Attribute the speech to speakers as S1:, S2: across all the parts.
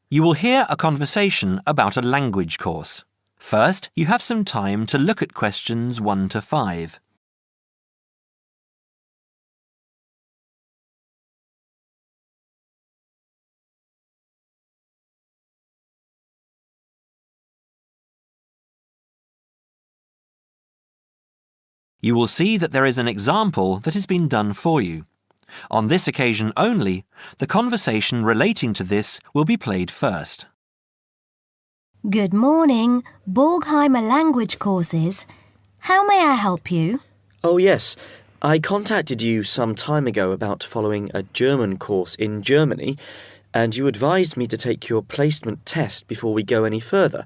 S1: You will hear a conversation about a language course. First, you have some time to look at questions 1 to 5. You will see that there is an example that has been done for you. On this occasion only, the conversation relating to this will be played first.
S2: Good morning, Borgheimer Language Courses. How may I help you?
S3: Oh yes, I contacted you some time ago about following a German course in Germany, and you advised me to take your placement test before we go any further.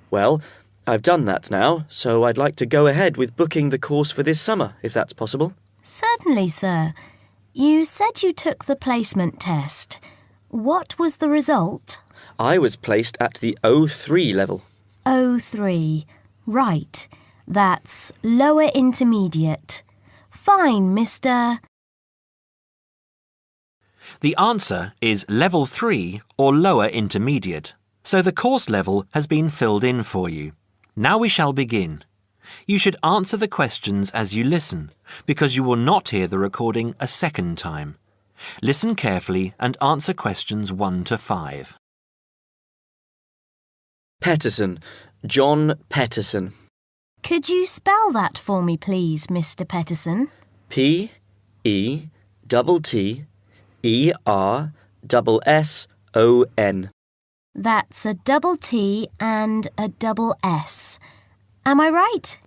S3: Well, I've done that now, so I'd like to go ahead with booking the course for this summer, if that's possible.
S2: Certainly, sir. You said you took the placement test. What was the result?
S3: I was placed at the O3 level.
S2: O3. Right. That's lower intermediate. Fine, Mr.
S1: The answer is Level 3 or Lower Intermediate, so the course level has been filled in for you. Now we shall begin. You should answer the questions as you listen, because you will not hear the recording a second time. Listen carefully and answer questions 1 to 5.
S3: Peterson. John Peterson.
S2: Could you spell that for me, please, Mr. Peterson?
S3: P-E-T-T-E-R-S-S-O-N.
S2: That's a double T and a double S. Am I right?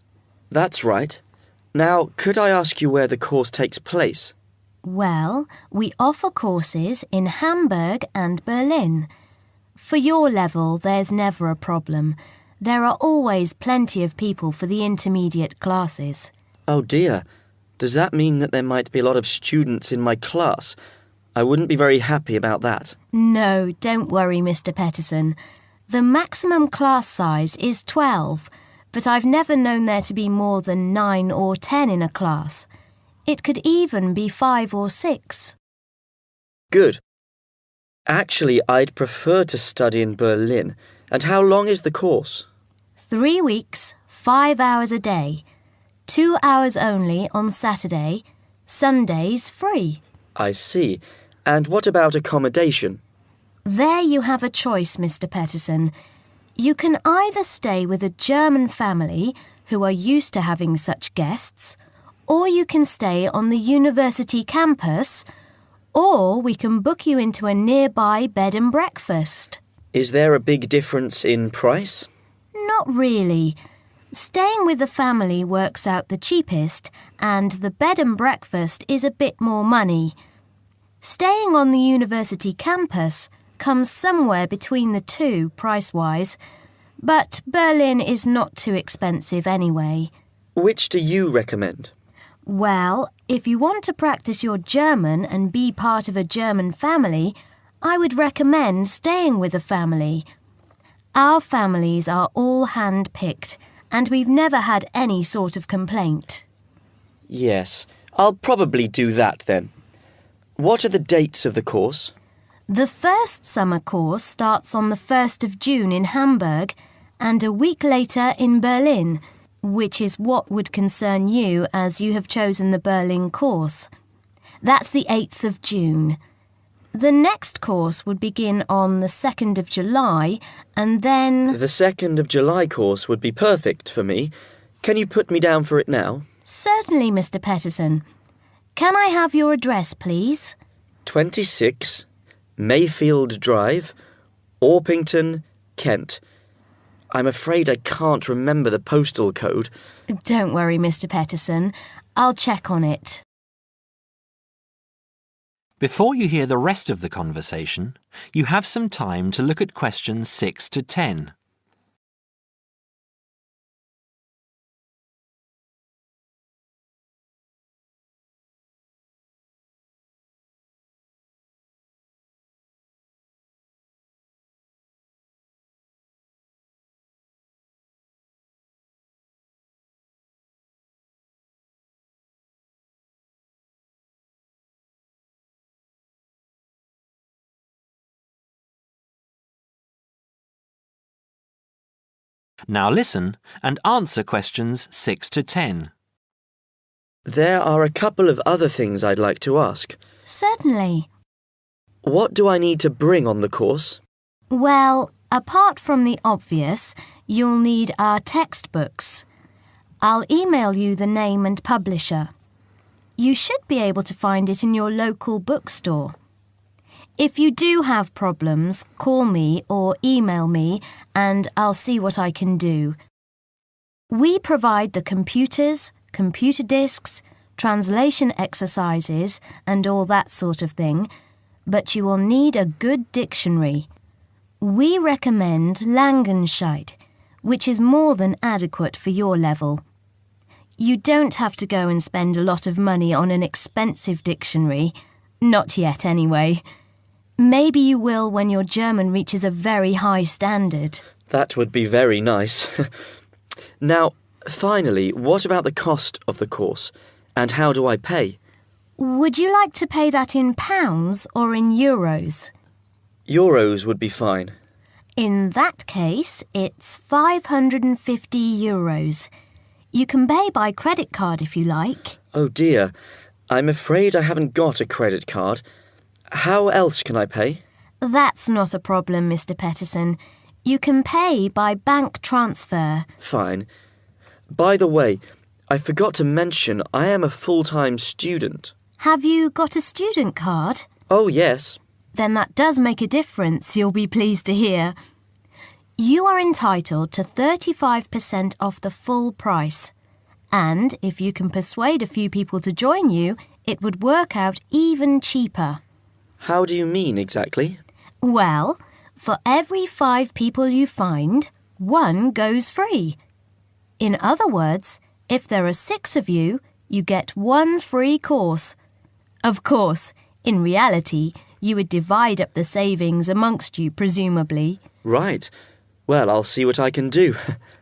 S3: That's right. Now, could I ask you where the course takes place?
S2: Well, we offer courses in Hamburg and Berlin. For your level, there's never a problem. There are always plenty of people for the intermediate classes.
S3: Oh dear. Does that mean that there might be a lot of students in my class? I wouldn't be very happy about that.
S2: No, don't worry, Mr. Peterson. The maximum class size is 12, but I've never known there to be more than 9 or 10 in a class. It could even be 5 or 6.
S3: Good. Actually, I'd prefer to study in Berlin. And how long is the course?
S2: 3 weeks, 5 hours a day. 2 hours only on Saturday. Sundays free.
S3: I see. And what about accommodation?
S2: There you have a choice, Mr. Peterson. You can either stay with a German family who are used to having such guests, or you can stay on the university campus, or we can book you into a nearby bed and breakfast.
S3: Is there a big difference in price?
S2: Not really. Staying with the family works out the cheapest, and the bed and breakfast is a bit more money. Staying on the university campus comes somewhere between the two price-wise, but Berlin is not too expensive anyway.
S3: Which do you recommend?
S2: Well, if you want to practice your German and be part of a German family, I would recommend staying with a family. Our families are all hand-picked, and we've never had any sort of complaint.
S3: Yes, I'll probably do that then. What are the dates of the course?
S2: The first summer course starts on the 1st of June in Hamburg and a week later in Berlin, which is what would concern you as you have chosen the Berlin course. That's the 8th of June. The next course would begin on the 2nd of July and then...
S3: The 2nd of July course would be perfect for me. Can you put me down for it now?
S2: Certainly, Mr. Peterson. Can I have your address, please?
S3: 26 Mayfield Drive, Orpington, Kent. I'm afraid I can't remember the postal code.
S2: Don't worry, Mr. Peterson. I'll check on it.
S1: Before you hear the rest of the conversation, you have some time to look at questions 6 to 10. Now listen and answer questions 6 to 10.
S3: There are a couple of other things I'd like to ask.
S2: Certainly.
S3: What do I need to bring on the course?
S2: Well, apart from the obvious, you'll need our textbooks. I'll email you the name and publisher. You should be able to find it in your local bookstore. If you do have problems, call me or email me and I'll see what I can do. We provide the computers, computer disks, translation exercises and all that sort of thing, but you will need a good dictionary. We recommend Langenscheidt, which is more than adequate for your level. You don't have to go and spend a lot of money on an expensive dictionary. Not yet, anyway. Maybe you will when your German reaches a very high standard.
S3: That would be very nice. Now, finally, what about the cost of the course? And how do I pay?
S2: Would you like to pay that in pounds or in euros?
S3: Euros would be fine.
S2: In that case, it's 550 euros. You can pay by credit card if you like.
S3: Oh dear, I'm afraid I haven't got a credit card. How else can I pay?
S2: That's not a problem, Mr. Peterson. You can pay by bank transfer.
S3: Fine. By the way, I forgot to mention I am a full-time student.
S2: Have you got a student card?
S3: Oh yes.
S2: Then that does make a difference, you'll be pleased to hear. You are entitled to 35% off the full price. And if you can persuade a few people to join you, it would work out even cheaper.
S3: How do you mean exactly?
S2: Well, for every 5 people you find, 1 goes free. In other words, if there are 6 of you, you get 1 free course. Of course, in reality, you would divide up the savings amongst you, presumably.
S3: Right. Well, I'll see what I can do.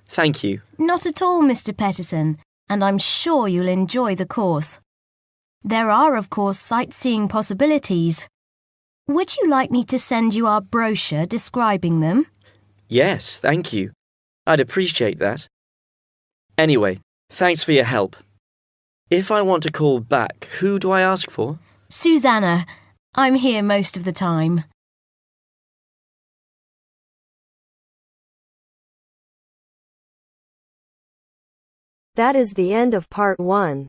S3: Thank you.
S2: Not at all, Mr. Peterson, and I'm sure you'll enjoy the course. There are, of course, sightseeing possibilities. Would you like me to send you our brochure describing them?
S3: Yes, thank you. I'd appreciate that. Anyway, thanks for your help. If I want to call back, who do I ask for?
S2: Susanna. I'm here most of the time.
S4: That is the end of part 1.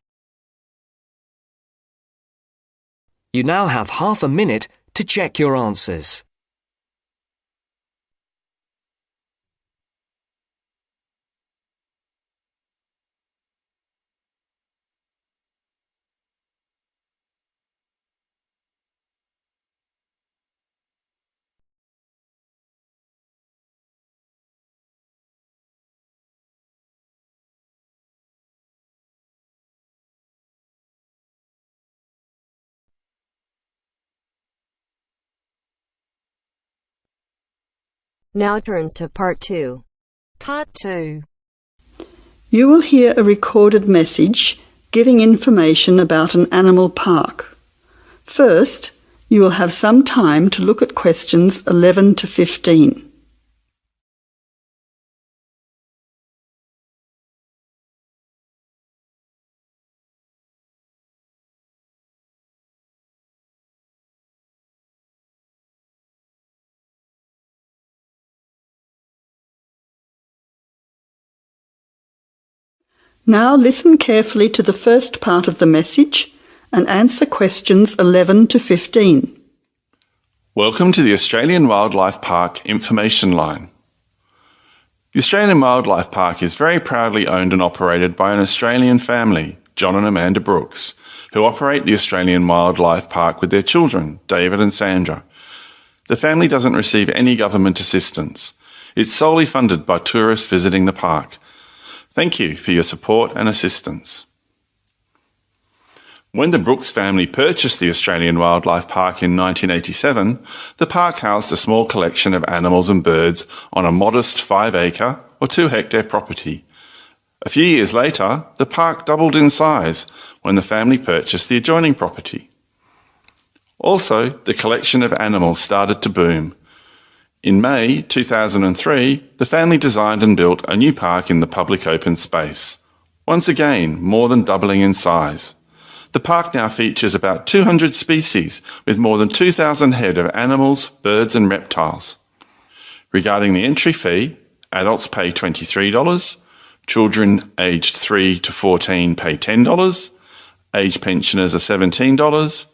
S5: You now have half a minute to check your answers.
S4: Now turns to part 2.
S6: Part 2.
S7: You will hear a recorded message giving information about an animal park. First, you will have some time to look at questions 11 to 15. Now listen carefully to the first part of the message and answer questions 11 to 15.
S8: Welcome to the Australian Wildlife Park Information Line. The Australian Wildlife Park is very proudly owned and operated by an Australian family, John and Amanda Brooks, who operate the Australian Wildlife Park with their children, David and Sandra. The family doesn't receive any government assistance. It's solely funded by tourists visiting the park. Thank you for your support and assistance. When the Brooks family purchased the Australian Wildlife Park in 1987, the park housed a small collection of animals and birds on a modest 5-acre or 2-hectare property. A few years later, the park doubled in size when the family purchased the adjoining property. Also, the collection of animals started to boom. In May 2003, the family designed and built a new park in the public open space, once again more than doubling in size. The park now features about 200 species with more than 2,000 head of animals, birds and reptiles. Regarding the entry fee, adults pay $23, children aged 3 to 14 pay $10, age pensioners are $17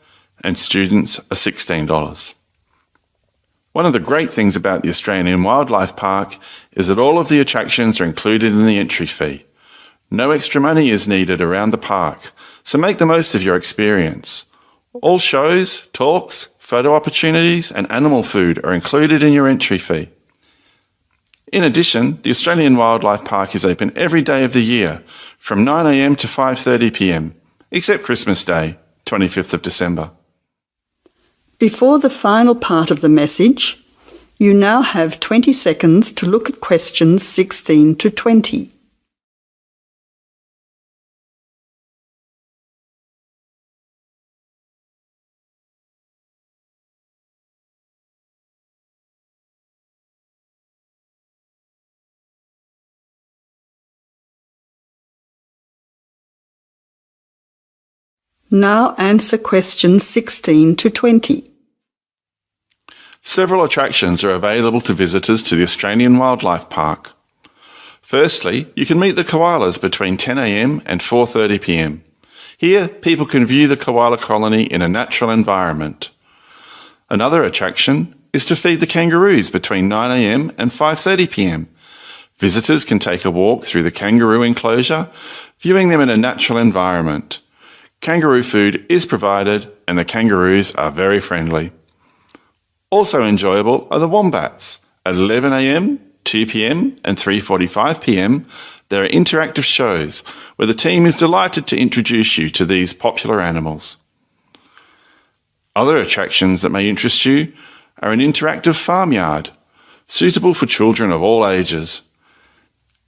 S8: and students are $16. One of the great things about the Australian Wildlife Park is that all of the attractions are included in the entry fee. No extra money is needed around the park, so make the most of your experience. All shows, talks, photo opportunities and animal food are included in your entry fee. In addition, the Australian Wildlife Park is open every day of the year from 9 a.m. to 5:30 p.m, except Christmas Day, 25th of December.
S7: Before the final part of the message, you now have 20 seconds to look at questions 16 to 20. Now answer questions 16 to 20.
S8: Several attractions are available to visitors to the Australian Wildlife Park. Firstly, you can meet the koalas between 10 a.m. and 4:30 p.m. Here, people can view the koala colony in a natural environment. Another attraction is to feed the kangaroos between 9 a.m. and 5:30 p.m. Visitors can take a walk through the kangaroo enclosure, viewing them in a natural environment. Kangaroo food is provided and the kangaroos are very friendly. Also enjoyable are the wombats. At 11 a.m, 2 p.m and 3:45 p.m, there are interactive shows where the team is delighted to introduce you to these popular animals. Other attractions that may interest you are an interactive farmyard, suitable for children of all ages.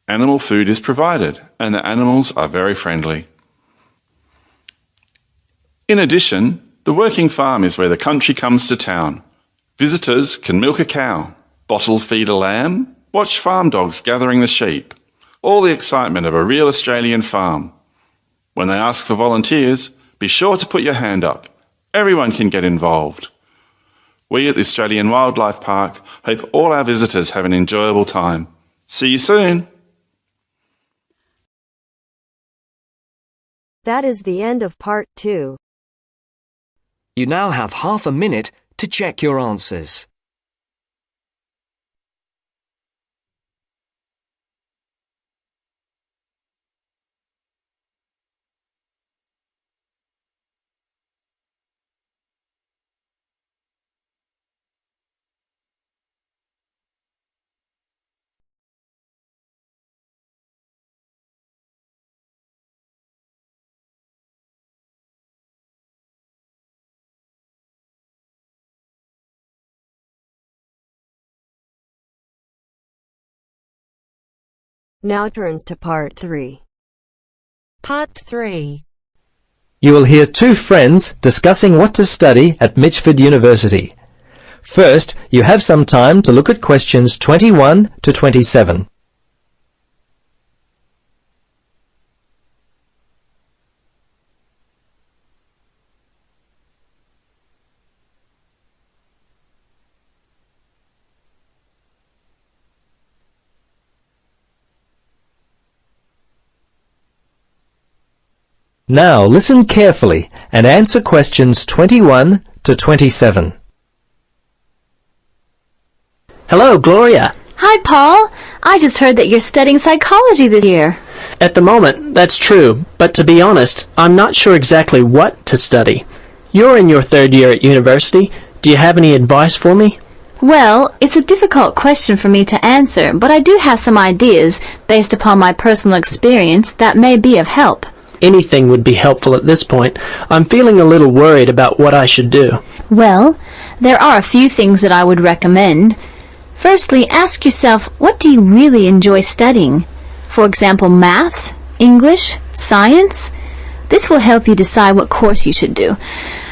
S8: Animal food is provided and the animals are very friendly. In addition, the working farm is where the country comes to town. Visitors can milk a cow, bottle feed a lamb, watch farm dogs gathering the sheep. All the excitement of a real Australian farm. When they ask for volunteers, be sure to put your hand up. Everyone can get involved. We at the Australian Wildlife Park hope all our visitors have an enjoyable time. See you soon!
S4: That is the end of part 2.
S5: You now have half a minute to check your answers.
S4: Now turns to part 3.
S6: Part 3.
S9: You will hear two friends discussing what to study at Mitchford University. First, you have some time to look at questions 21 to 27. Now listen carefully and answer questions 21 to 27.
S10: Hello, Gloria.
S11: Hi, Paul. I just heard that you're studying psychology this year.
S10: At the moment, that's true, but to be honest, I'm not sure exactly what to study. You're in your third year at university. Do you have any advice for me?
S11: Well, it's a difficult question for me to answer, but I do have some ideas based upon my personal experience that may be of help.
S10: Anything would be helpful at this point. I'm feeling a little worried about what I should do.
S11: Well, there are a few things that I would recommend. Firstly, ask yourself, what do you really enjoy studying? For example, maths, English, science? This will help you decide what course you should do.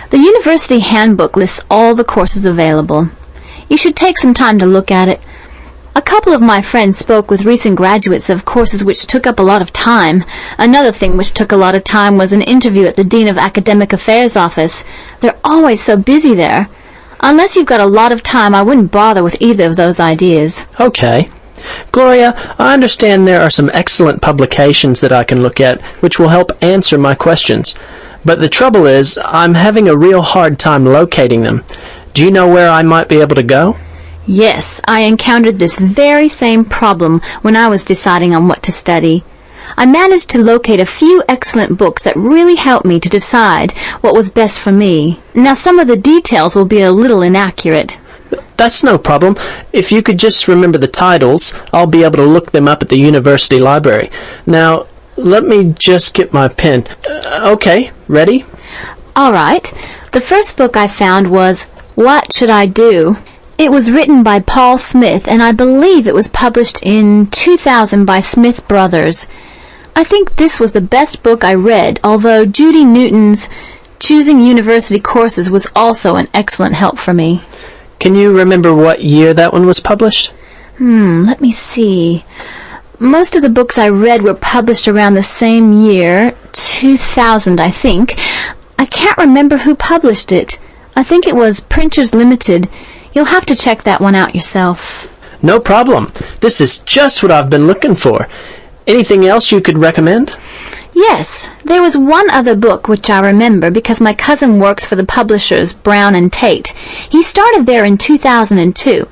S11: The university handbook lists all the courses available. You should take some time to look at it. A couple of my friends spoke with recent graduates of courses which took up a lot of time. Another thing which took a lot of time was an interview at the Dean of Academic Affairs office. They're always so busy there. Unless you've got a lot of time, I wouldn't bother with either of those ideas.
S10: Okay. Gloria, I understand there are some excellent publications that I can look at which will help answer my questions. But the trouble is, I'm having a real hard time locating them. Do you know where I might be able to go?
S11: Yes, I encountered this very same problem when I was deciding on what to study. I managed to locate a few excellent books that really helped me to decide what was best for me. Now, some of the details will be a little inaccurate.
S10: That's no problem. If you could just remember the titles, I'll be able to look them up at the university library. Now, let me just get my pen. Okay, ready?
S11: All right. The first book I found was What Should I Do? It was written by Paul Smith, and I believe it was published in 2000 by Smith Brothers. I think this was the best book I read, although Judy Newton's Choosing University Courses was also an excellent help for me.
S10: Can you remember what year that one was published?
S11: Let me see. Most of the books I read were published around the same year, 2000, I think. I can't remember who published it. I think it was Printers Limited. You'll have to check that one out yourself.
S10: No problem. This is just what I've been looking for. Anything else you could recommend?
S11: Yes, there was one other book which I remember because my cousin works for the publishers Brown and Tate. He started there in 2002.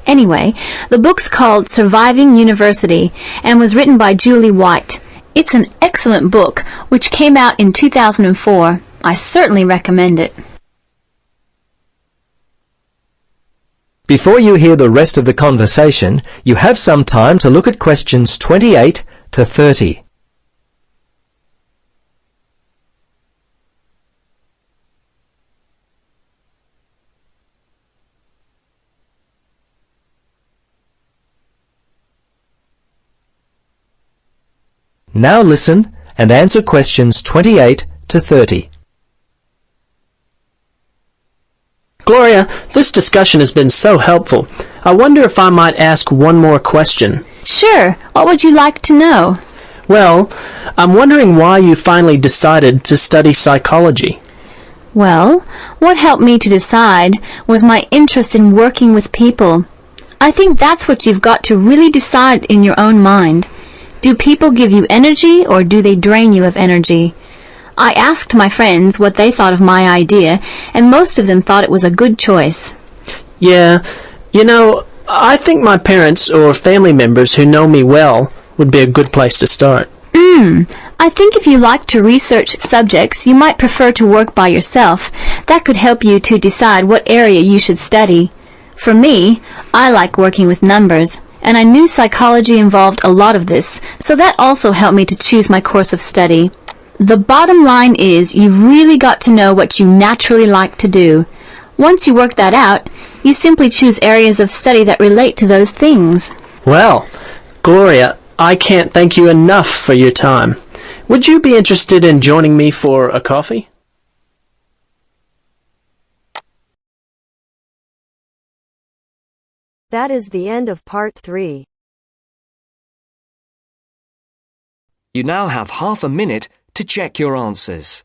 S11: Anyway, the book's called Surviving University and was written by Julie White. It's an excellent book which came out in 2004. I certainly recommend it.
S9: Before you hear the rest of the conversation, you have some time to look at questions 28 to 30. Now listen and answer questions 28 to 30.
S10: Gloria, this discussion has been so helpful. I wonder if I might ask one more question.
S11: Sure. What would you like to know?
S10: Well, I'm wondering why you finally decided to study psychology.
S11: Well, what helped me to decide was my interest in working with people. I think that's what you've got to really decide in your own mind. Do people give you energy or do they drain you of energy? I asked my friends what they thought of my idea, and most of them thought it was a good choice.
S10: Yeah, I think my parents or family members who know me well would be a good place to start.
S11: I think if you like to research subjects, you might prefer to work by yourself. That could help you to decide what area you should study. For me, I like working with numbers, and I knew psychology involved a lot of this, so that also helped me to choose my course of study. The bottom line is you've really got to know what you naturally like to do. Once you work that out, you simply choose areas of study that relate to those things.
S10: Well, Gloria, I can't thank you enough for your time. Would you be interested in joining me for a coffee?
S4: That is the end of part 3.
S5: You now have half a minute to check your answers.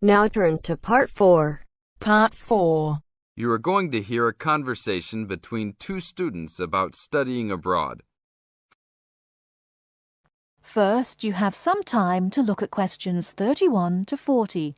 S4: Now turns to part 4.
S6: Part 4.
S12: You are going to hear a conversation between two students about studying abroad.
S6: First, you have some time to look at questions 31 to 40.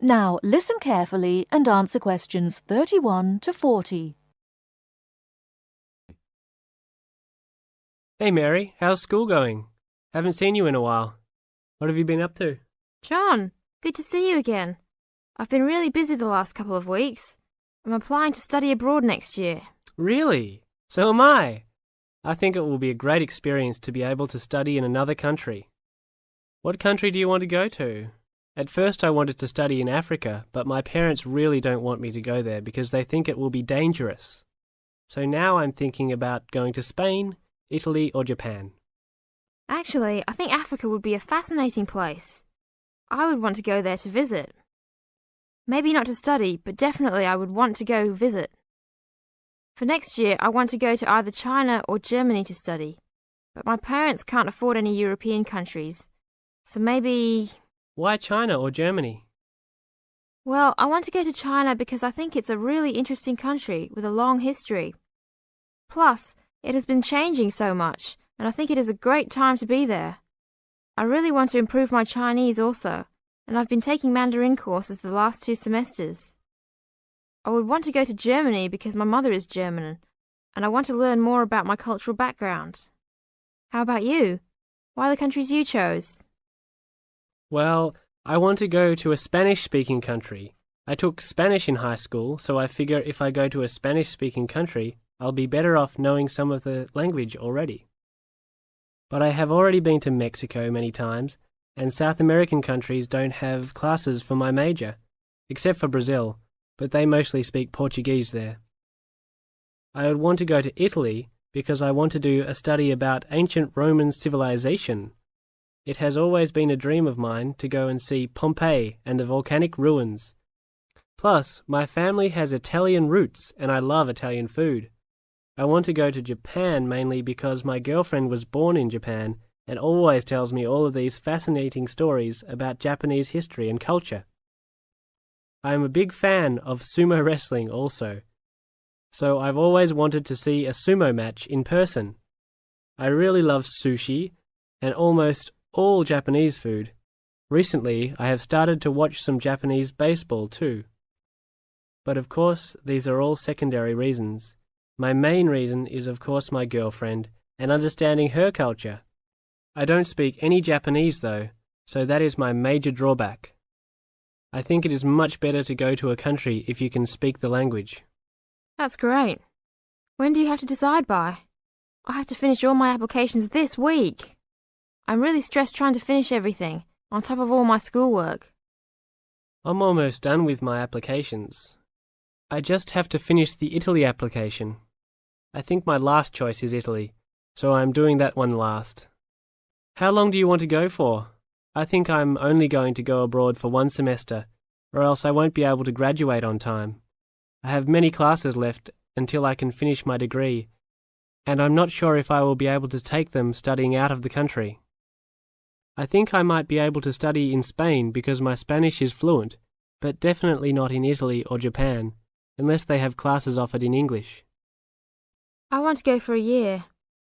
S6: Now listen carefully and answer questions 31 to 40.
S13: Hey Mary, how's school going? Haven't seen you in a while. What have you been up to?
S14: John, good to see you again. I've been really busy the last couple of weeks. I'm applying to study abroad next year.
S13: Really? So am I. I think it will be a great experience to be able to study in another country. What country do you want to go to? At first I wanted to study in Africa, but my parents really don't want me to go there because they think it will be dangerous. So now I'm thinking about going to Spain, Italy or Japan.
S14: Actually, I think Africa would be a fascinating place. I would want to go there to visit. Maybe not to study, but definitely I would want to go visit. For next year, I want to go to either China or Germany to study, but my parents can't afford any European countries, so maybe...
S13: Why China or Germany?
S14: Well, I want to go to China because I think it's a really interesting country with a long history. Plus, it has been changing so much, and I think it is a great time to be there. I really want to improve my Chinese also, and I've been taking Mandarin courses the last 2 semesters. I would want to go to Germany because my mother is German, and I want to learn more about my cultural background. How about you? Why the countries you chose?
S13: Well, I want to go to a Spanish-speaking country. I took Spanish in high school, so I figure if I go to a Spanish-speaking country, I'll be better off knowing some of the language already. But I have already been to Mexico many times, and South American countries don't have classes for my major, except for Brazil, but they mostly speak Portuguese there. I would want to go to Italy because I want to do a study about ancient Roman civilization. It has always been a dream of mine to go and see Pompeii and the volcanic ruins. Plus, my family has Italian roots and I love Italian food. I want to go to Japan mainly because my girlfriend was born in Japan and always tells me all of these fascinating stories about Japanese history and culture. I am a big fan of sumo wrestling also, so I've always wanted to see a sumo match in person. I really love sushi and almost all Japanese food. Recently, I have started to watch some Japanese baseball too. But of course, these are all secondary reasons. My main reason is of course my girlfriend and understanding her culture. I don't speak any Japanese though, so that is my major drawback. I think it is much better to go to a country if you can speak the language.
S14: That's great. When do you have to decide by? I have to finish all my applications this week. I'm really stressed trying to finish everything, on top of all my schoolwork.
S13: I'm almost done with my applications. I just have to finish the Italy application. I think my last choice is Italy, so I'm doing that one last. How long do you want to go for? I think I'm only going to go abroad for 1 semester, or else I won't be able to graduate on time. I have many classes left until I can finish my degree, and I'm not sure if I will be able to take them studying out of the country. I think I might be able to study in Spain because my Spanish is fluent, but definitely not in Italy or Japan, unless they have classes offered in English.
S14: I want to go for a year.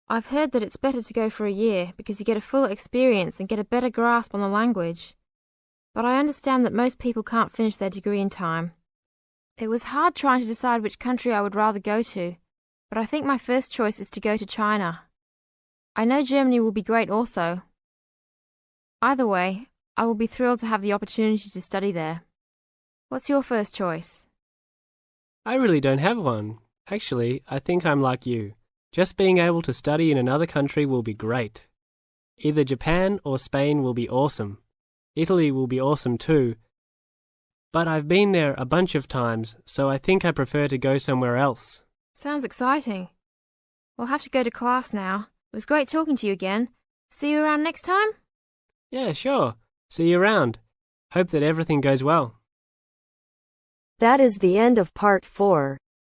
S14: I've heard that it's better to go for a year because you get a full experience and get a better grasp on the language. But I understand that most people can't finish their degree in time. It was hard trying to decide which country I would rather go to, but I think my first choice is to go to China. I know Germany will be great also. Either way, I will be thrilled to have the opportunity to study there. What's your first choice?
S13: I really don't have one. Actually, I think I'm like you. Just being able to study in another country will be great. Either Japan or Spain will be awesome. Italy will be awesome too. But I've been there a bunch of times, so I think I prefer to go somewhere else.
S14: Sounds exciting. We'll have to go to class now. It was great talking to you again. See you around next time?
S13: Yeah, sure. See you around. Hope that everything goes well.
S4: That is the end of part 4.